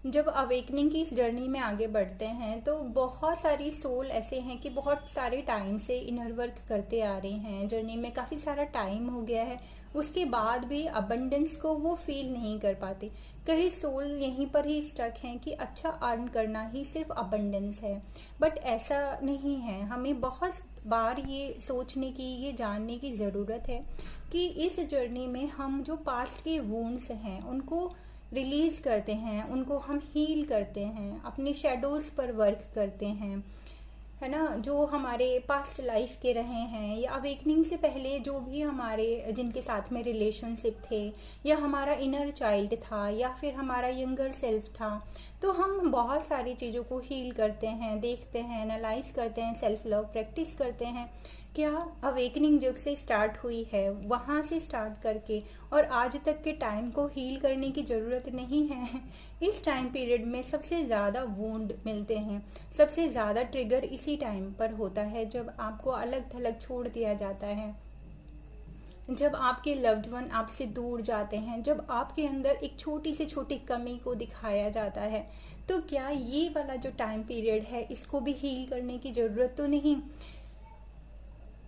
जब अवेकनिंग की इस जर्नी में आगे बढ़ते हैं तो बहुत सारी सोल ऐसे हैं कि बहुत सारे टाइम से इनर वर्क करते आ रहे हैं। जर्नी में काफ़ी सारा टाइम हो गया है, उसके बाद भी अबंडेंस को वो फील नहीं कर पाते। कई सोल यहीं पर ही स्टक हैं कि अच्छा अर्न करना ही सिर्फ अबंडेंस है, बट ऐसा नहीं है। हमें बहुत बार ये सोचने की, ये जानने की ज़रूरत है कि इस जर्नी में हम जो पास्ट के वूंड्स हैं उनको रिलीज करते हैं, उनको हम हील करते हैं, अपने शेडोज पर वर्क करते हैं, है ना। जो हमारे पास्ट लाइफ के रहे हैं या अवेकनिंग से पहले जो भी हमारे जिनके साथ में रिलेशनशिप थे, या हमारा इनर चाइल्ड था, या फिर हमारा यंगर सेल्फ था, तो हम बहुत सारी चीज़ों को हील करते हैं, देखते हैं, एनालाइज करते हैं, सेल्फ लव प्रैक्टिस करते हैं। क्या अवेकनिंग जब से स्टार्ट हुई है वहाँ से स्टार्ट करके और आज तक के टाइम को हील करने की ज़रूरत नहीं है। इस टाइम पीरियड में सबसे ज़्यादा वूंड मिलते हैं, सबसे ज़्यादा ट्रिगर इसी टाइम पर होता है जब आपको अलग थलग छोड़ दिया जाता है, जब आपके लव्ड वन आपसे दूर जाते हैं, जब आपके अंदर एक छोटी से छोटी कमी को दिखाया जाता है। तो क्या ये वाला जो टाइम पीरियड है इसको भी हील करने की ज़रूरत तो नहीं?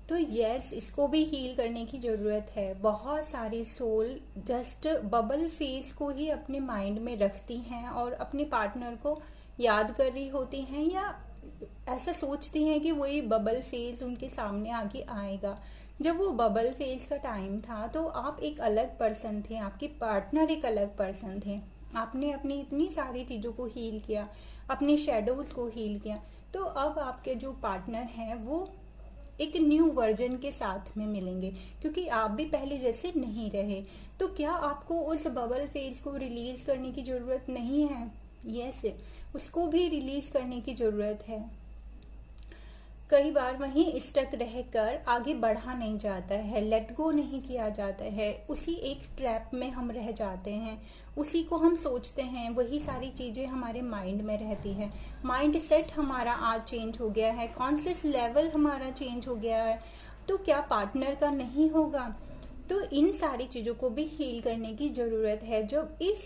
तो यस, इसको भी हील करने की ज़रूरत है। बहुत सारी सोल जस्ट बबल फेज को ही अपने माइंड में रखती हैं और अपने पार्टनर को याद कर रही होती हैं, या ऐसा सोचती हैं कि वही बबल फेज उनके सामने आगे आएगा। जब वो बबल फेज का टाइम था तो आप एक अलग पर्सन थे, आपके पार्टनर एक अलग पर्सन थे। आपने अपनी इतनी सारी चीज़ों को हील किया, अपने शेडोज को हील किया। तो अब आपके जो पार्टनर हैं वो एक न्यू वर्जन के साथ में मिलेंगे, क्योंकि आप भी पहले जैसे नहीं रहे। तो क्या आपको उस बबल फेज को रिलीज करने की ज़रूरत नहीं है? यस, उसको भी रिलीज करने की ज़रूरत है। कई बार वहीं स्टक रहकर आगे बढ़ा नहीं जाता है, लेट गो नहीं किया जाता है, उसी एक ट्रैप में हम रह जाते हैं, उसी को हम सोचते हैं, वही सारी चीज़ें हमारे माइंड में रहती है। माइंड सेट हमारा आज चेंज हो गया है, कॉन्शियस लेवल हमारा चेंज हो गया है। तो क्या पार्टनर का नहीं होगा? तो इन सारी चीज़ों को भी हील करने की ज़रूरत है। जब इस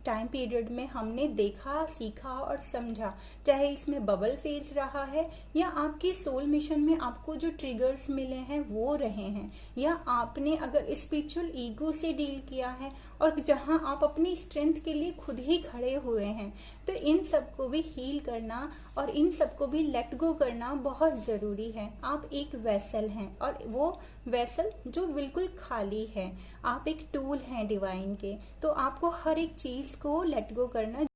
टाइम पीरियड में हमने देखा, सीखा और समझा, चाहे इसमें बबल फेज रहा है या आपकी सोल मिशन में आपको जो ट्रिगर्स मिले हैं वो रहे हैं, या आपने अगर स्पिरिचुअल ईगो से डील किया है और जहां आप अपनी स्ट्रेंथ के लिए खुद ही खड़े हुए हैं, तो इन सबको भी हील करना और इन सबको भी लेट गो करना बहुत ज़रूरी है। आप एक वेसल हैं और वो वेसल जो बिल्कुल खाली है, आप एक टूल हैं डिवाइन के, तो आपको हर एक चीज़ को लेट गो करना